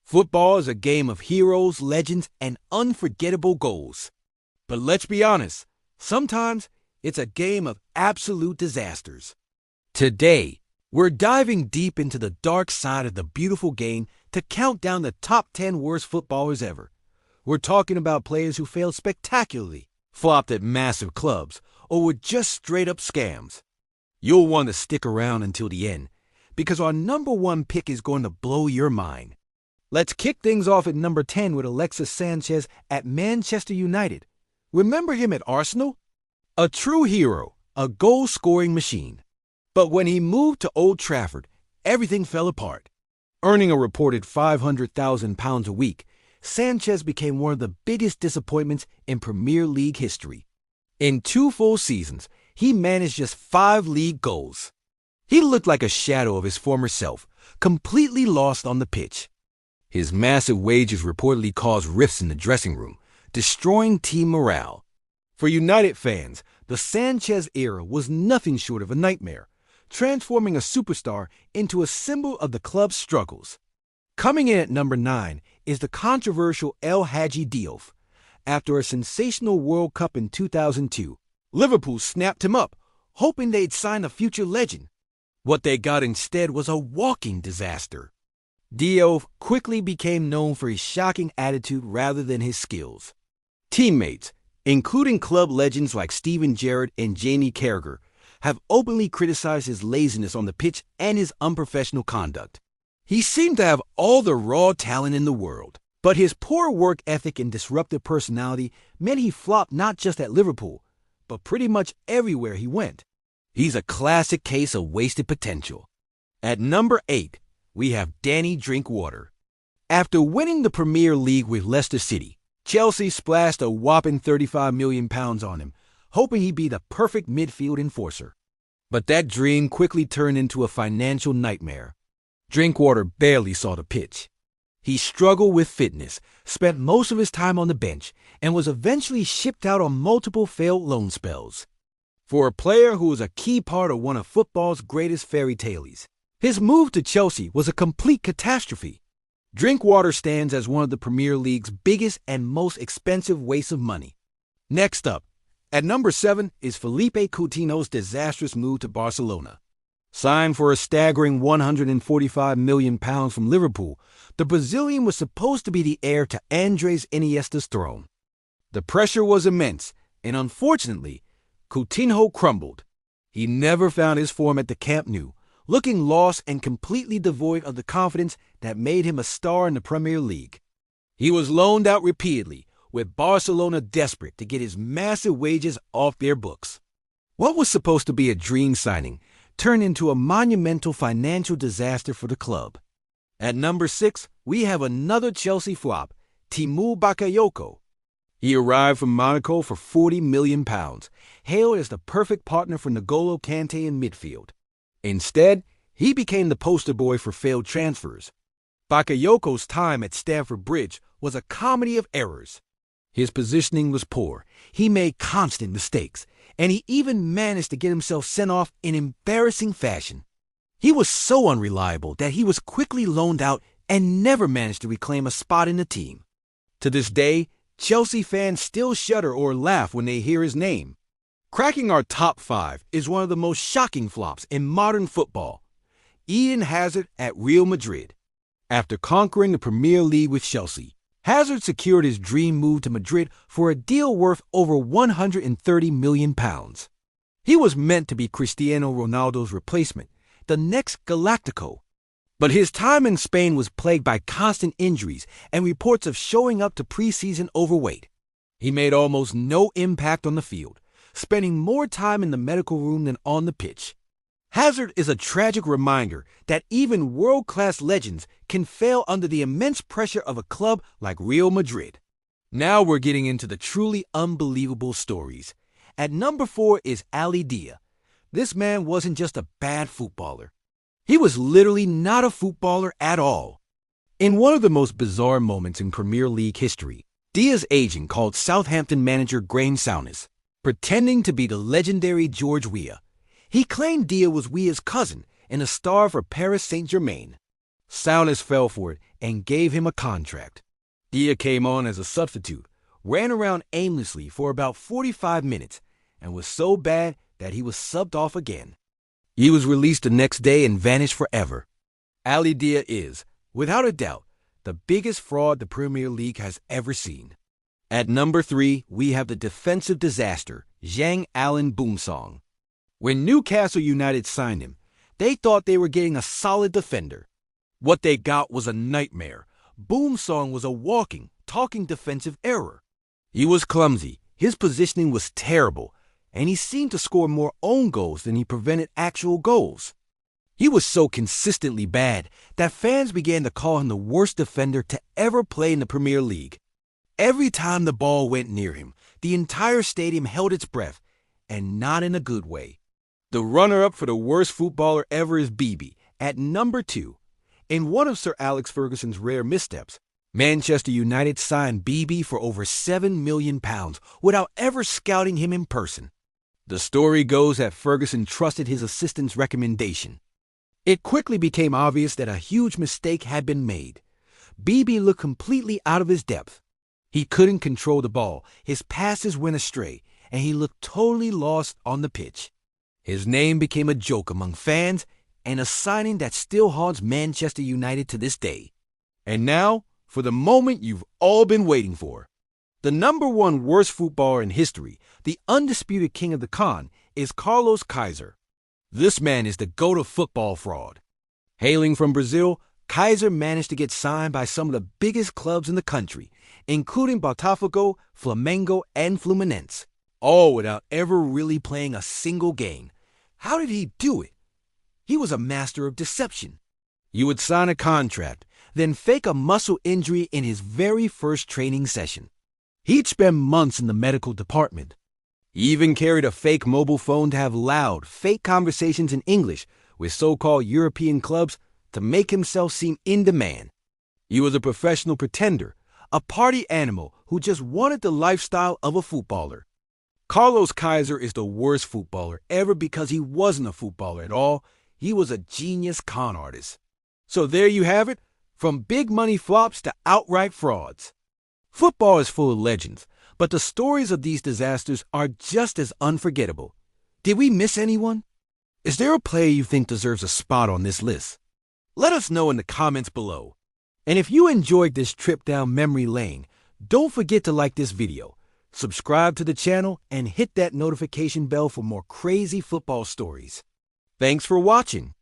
Football is a game of heroes, legends, and unforgettable goals. But let's be honest, sometimes it's a game of absolute disasters. Today, we're diving deep into the dark side of the beautiful game to count down the top 10 worst footballers ever. We're talking about players who failed spectacularly, flopped at massive clubs, or were just straight-up scams. You'll want to stick around until the end, because our number one pick is going to blow your mind. Let's kick things off at number 10 with Alexis Sanchez at Manchester United. Remember him at Arsenal? A true hero, a goal-scoring machine. But when he moved to Old Trafford, everything fell apart. Earning a reported £500,000 a week, Sanchez became one of the biggest disappointments in Premier League history. In 2 full seasons, he managed just 5 league goals. He looked like a shadow of his former self, completely lost on the pitch. His massive wages reportedly caused rifts in the dressing room, destroying team morale. For United fans, the Sanchez era was nothing short of a nightmare, transforming a superstar into a symbol of the club's struggles. Coming in at number 9 is the controversial El Hadji Diouf. After a sensational World Cup in 2002, Liverpool snapped him up, hoping they'd sign a future legend. What they got instead was a walking disaster. Diouf quickly became known for his shocking attitude rather than his skills. Teammates, including club legends like Steven Gerrard and Jamie Carragher, have openly criticized his laziness on the pitch and his unprofessional conduct. He seemed to have all the raw talent in the world, but his poor work ethic and disruptive personality meant he flopped not just at Liverpool, but pretty much everywhere he went. He's a classic case of wasted potential. At number 8, we have Danny Drinkwater. After winning the Premier League with Leicester City, Chelsea splashed a whopping £35 million on him, hoping he'd be the perfect midfield enforcer. But that dream quickly turned into a financial nightmare. Drinkwater barely saw the pitch. He struggled with fitness, spent most of his time on the bench, and was eventually shipped out on multiple failed loan spells. For a player who was a key part of one of football's greatest fairy tales, his move to Chelsea was a complete catastrophe. Drinkwater stands as one of the Premier League's biggest and most expensive wastes of money. Next up, at number 7 is Felipe Coutinho's disastrous move to Barcelona. Signed for a staggering £145 million from Liverpool, the Brazilian was supposed to be the heir to Andres Iniesta's throne. The pressure was immense, and unfortunately, Coutinho crumbled. He never found his form at the Camp Nou, looking lost and completely devoid of the confidence that made him a star in the Premier League. He was loaned out repeatedly, with Barcelona desperate to get his massive wages off their books. What was supposed to be a dream signing turned into a monumental financial disaster for the club. At number 6, we have another Chelsea flop, Timu Bakayoko. He arrived from Monaco for £40 million, hailed as the perfect partner for N'Golo Kante in midfield. Instead, he became the poster boy for failed transfers. Bakayoko's time at Stamford Bridge was a comedy of errors. His positioning was poor, he made constant mistakes, and he even managed to get himself sent off in embarrassing fashion. He was so unreliable that he was quickly loaned out and never managed to reclaim a spot in the team. To this day, Chelsea fans still shudder or laugh when they hear his name. Cracking our top 5 is one of the most shocking flops in modern football. Eden Hazard at Real Madrid. After conquering the Premier League with Chelsea, Hazard secured his dream move to Madrid for a deal worth over £130 million. He was meant to be Cristiano Ronaldo's replacement, the next Galactico. But his time in Spain was plagued by constant injuries and reports of showing up to preseason overweight. He made almost no impact on the field, spending more time in the medical room than on the pitch. Hazard is a tragic reminder that even world-class legends can fail under the immense pressure of a club like Real Madrid. Now we're getting into the truly unbelievable stories. At number 4 is Ali Dia. This man wasn't just a bad footballer. He was literally not a footballer at all. In one of the most bizarre moments in Premier League history, Dia's agent called Southampton manager Graham Souness, pretending to be the legendary George Weah. He claimed Dia was Weah's cousin and a star for Paris Saint-Germain. Salas fell for it and gave him a contract. Dia came on as a substitute, ran around aimlessly for about 45 minutes, and was so bad that he was subbed off again. He was released the next day and vanished forever. Ali Dia is, without a doubt, the biggest fraud the Premier League has ever seen. At number 3, we have the defensive disaster, Zhang Allen Boumsong. When Newcastle United signed him, they thought they were getting a solid defender. What they got was a nightmare. Boumsong was a walking, talking defensive error. He was clumsy, his positioning was terrible, and he seemed to score more own goals than he prevented actual goals. He was so consistently bad that fans began to call him the worst defender to ever play in the Premier League. Every time the ball went near him, the entire stadium held its breath, and not in a good way. The runner-up for the worst footballer ever is Bibi, at number 2. In one of Sir Alex Ferguson's rare missteps, Manchester United signed Bibi for over £7 million without ever scouting him in person. The story goes that Ferguson trusted his assistant's recommendation. It quickly became obvious that a huge mistake had been made. Bibi looked completely out of his depth. He couldn't control the ball, his passes went astray, and he looked totally lost on the pitch. His name became a joke among fans and a signing that still haunts Manchester United to this day. And now, for the moment you've all been waiting for. The number 1 worst footballer in history, the undisputed king of the con, is Carlos Kaiser. This man is the GOAT of football fraud. Hailing from Brazil, Kaiser managed to get signed by some of the biggest clubs in the country, including Botafogo, Flamengo, and Fluminense, all without ever really playing a single game. How did he do it? He was a master of deception. You would sign a contract, then fake a muscle injury in his very first training session. He'd spend months in the medical department. He even carried a fake mobile phone to have loud, fake conversations in English with so-called European clubs to make himself seem in demand. He was a professional pretender, a party animal who just wanted the lifestyle of a footballer. Carlos Kaiser is the worst footballer ever because he wasn't a footballer at all. He was a genius con artist. So there you have it, from big money flops to outright frauds. Football is full of legends, but the stories of these disasters are just as unforgettable. Did we miss anyone? Is there a player you think deserves a spot on this list? Let us know in the comments below. And if you enjoyed this trip down memory lane, don't forget to like this video, subscribe to the channel, and hit that notification bell for more crazy football stories. Thanks for watching.